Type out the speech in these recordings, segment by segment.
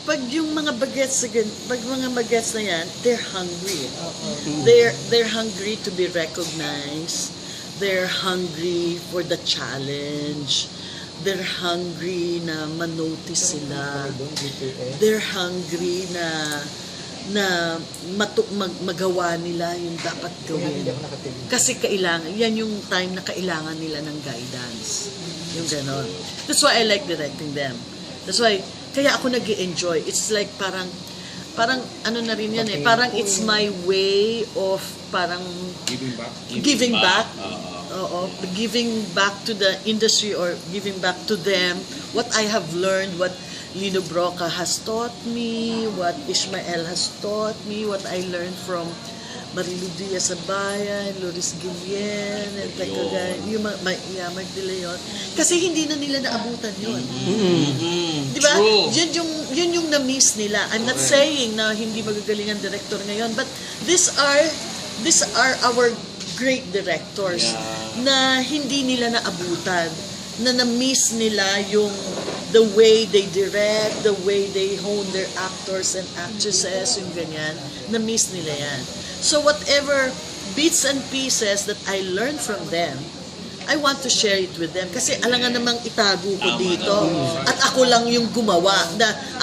pag yung mga bagets na yan, they're hungry. They're hungry to be recognized. They're hungry for the challenge. They're hungry na manotice sila. They're hungry na magawa nila yung dapat gawin. Kasi yan yung time na kailangan nila ng guidance. Yung ganon. That's why I like directing them. That's why, kaya ako nag-i-enjoy. It's like parang ano na rin yan eh. Parang it's my way of parang giving back. Oo, giving back to the industry or giving back to them what I have learned, what Lino Brocka has taught me, what Ishmael has taught me, what I learned from Marilu Diaz-Abayan, Loris Guillen, and yung Mark De Leon. Kasi hindi na nila naabutan yun. Di ba? Yun yung na-miss nila. I'm not saying na hindi magagaling ang director ngayon, but these are our great directors na hindi nila naabutan, na na-miss nila yung the way they direct, the way they hone their actors and actresses, yung ganyan, na-miss nila yan. So whatever bits and pieces that I learned from them, I want to share it with them. Kasi alangan namang itago ko dito. At ako lang yung gumawa.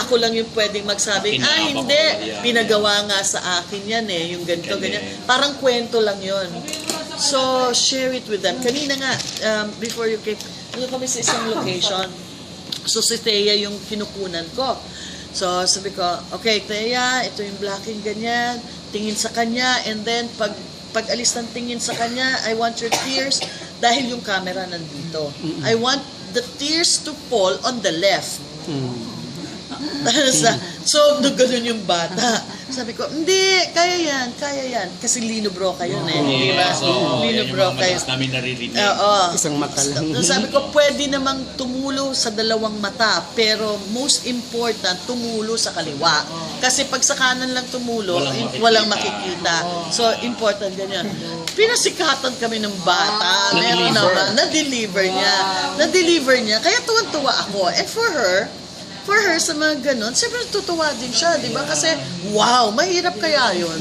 Ako lang yung pwedeng magsabi, hindi, pinagawa nga sa akin yan eh. Yung ganito, ganyan. Parang kwento lang yon. So, share it with them. Kanina nga, before you came, kami sa isang location. So, si Thea yung kinukunan ko. So, sabi ko, okay, Thea, ito yung blocking ganyan. Tingin sa kanya. And then, pag alis ng tingin sa kanya, I want your tears dahil yung camera nandito. I want the tears to fall on the left. So, ganun yung bata. Sabi ko, hindi, kaya yan. Kasi Lino Brocka yun eh. Di ba? Lino Brocka yun. namin naririnig. Isang mata lang. Sabi ko, pwede namang tumulo sa dalawang mata, pero most important, tumulo sa kaliwa. Kasi pag sa kanan lang tumulo, walang makikita. So, important ganyan. Pinasikatan kami ng bata. Meron naman, na-deliver niya. Kaya tuwan-tuwa ako. And for her, sa mga ganun, siyempre tutuwa din siya, di ba? Kasi, wow, mahirap kaya yun.